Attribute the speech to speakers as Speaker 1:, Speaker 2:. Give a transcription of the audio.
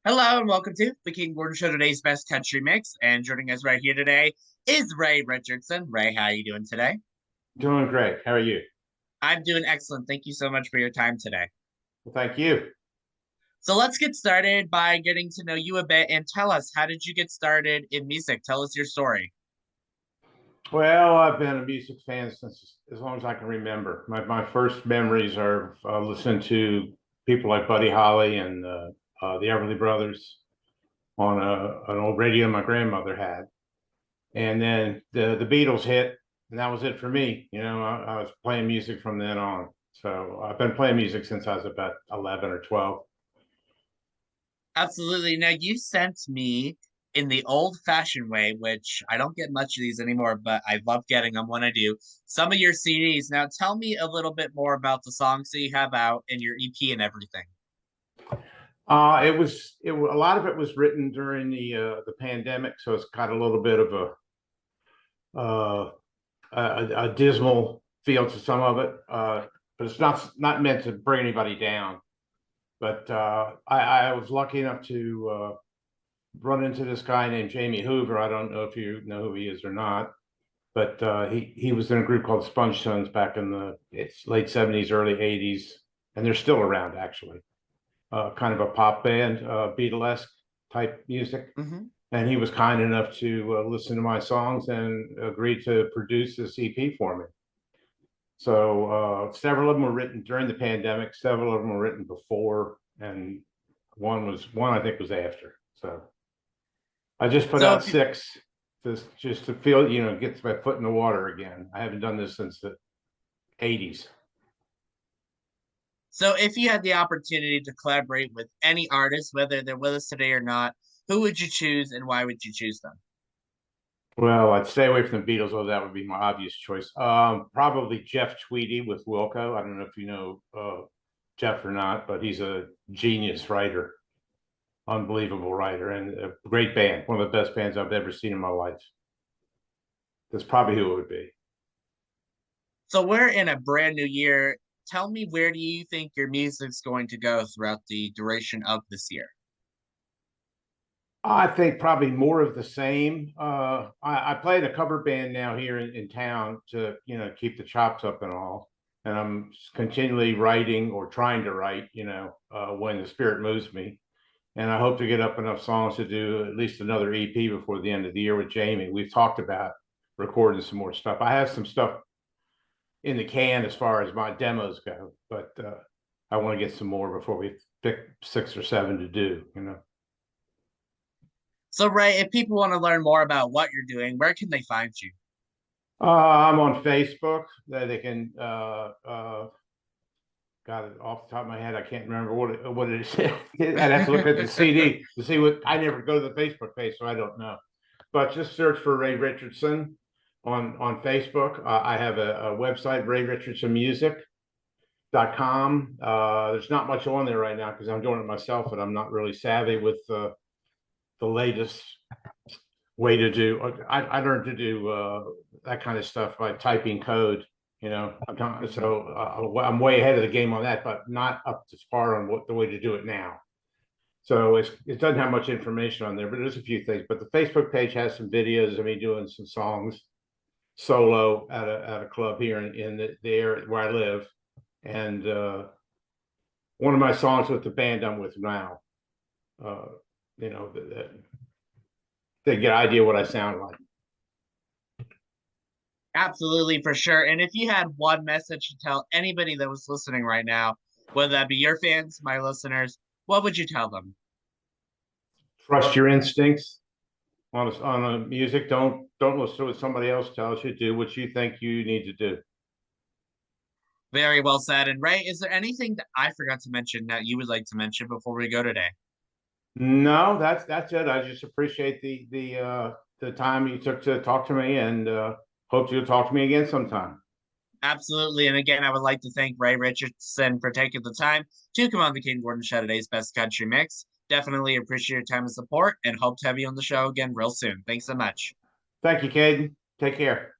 Speaker 1: Hello and welcome to the King Gordon Show, today's best country mix. And joining us right here today is Ray Richardson. Ray, how are you doing today?
Speaker 2: Doing great. How are you?
Speaker 1: I'm doing excellent. Thank you so much for your time today.
Speaker 2: Well, thank you.
Speaker 1: So let's get started by getting to know you a bit and tell us, how did you get started in music? Tell us your story.
Speaker 2: Well, I've been a music fan since as long as I can remember. My first memories are listening to people like Buddy Holly and the Everly Brothers on an old radio my grandmother had. And then the Beatles hit, and that was it for me. I was playing music from then on. So I've been playing music since I was about 11 or 12.
Speaker 1: Absolutely. Now, you sent me in the old fashioned way, which I don't get much of these anymore, but I love getting them when I do. Some of your CDs. Now, tell me a little bit more about the songs that you have out and your EP and everything.
Speaker 2: A lot of it was written during the pandemic, so it's got a little bit of uh, a dismal feel to some of it, but it's not meant to bring anybody down. But I was lucky enough to run into this guy named Jamie Hoover. I don't know if you know who he is or not, but he was in a group called Sponge Sons back in the late '70s, early '80s, and they're still around actually. Kind of a pop band, Beatlesque type music.
Speaker 1: Hmm.
Speaker 2: And he was kind enough to listen to my songs and agreed to produce this EP for me. So several of them were written during the pandemic. Several of them were written before, and one I think was after. So I just put
Speaker 1: So
Speaker 2: out
Speaker 1: if you,
Speaker 2: six, just to feel, get my foot in the water again. I haven't done this since the '80s.
Speaker 1: so if you had the opportunity to collaborate with any artist, whether they're with us today or not, who would you choose and why would you choose them?
Speaker 2: Well, I'd stay away from the Beatles, although that would be my obvious choice. Probably Jeff Tweedy with Wilco. I don't know if you know Jeff or not, but he's a genius writer, unbelievable writer, and a great band. One of the best bands I've ever seen in my life. That's probably who it would be.
Speaker 1: So we're in a brand new year. Tell me, where do you think your music's going to go throughout the duration of this year?
Speaker 2: I think probably more of the same. I play in a cover band now here in town to keep the chops up and all, and I'm continually writing or trying to write. When the spirit moves me, and I hope to get up enough songs to do at least another EP before the end of the year with Jamie. We've talked about recording some more stuff. I have some stuff in the can as far as my demos go, but I want to get some more before we pick six or seven to do.
Speaker 1: So, Ray, if people want to learn more about what you're doing, where can they find you?
Speaker 2: I'm on Facebook. They can got it off the top of my head. I can't remember what it is. I'd have to look at the CD to see what. I never go to the Facebook page, so I don't know. But just search for Ray Richardson on Facebook. I have a website, RayRichardsonMusic.com. There's not much on there right now because I'm doing it myself, and I'm not really savvy with the latest way to do. I learned to do that kind of stuff by typing code. I'm way ahead of the game on that, but not up to par on what the way to do it now. So it doesn't have much information on there, but there's a few things. But the Facebook page has some videos of me doing some songs solo at a club here in the area where I live, and one of my songs with the band I'm with now. Uh, you know, they get an idea what I sound like.
Speaker 1: Absolutely, for sure. And if you had one message to tell anybody that was listening right now, whether that be your fans, my listeners, what would you tell them?
Speaker 2: Trust your instincts on a music. Don't listen to what somebody else tells you. Do what you think you need to do.
Speaker 1: Very well said. And Ray, is there anything that I forgot to mention that you would like to mention before we go today?
Speaker 2: No, that's it. I just appreciate the time you took to talk to me, and hope you'll talk to me again sometime.
Speaker 1: Absolutely. And again, I would like to thank Ray Richardson for taking the time to come on the King Gordon Show, today's best country mix. Definitely appreciate your time and support and hope to have you on the show again real soon. Thanks so much.
Speaker 2: Thank you, Kayden. Take care.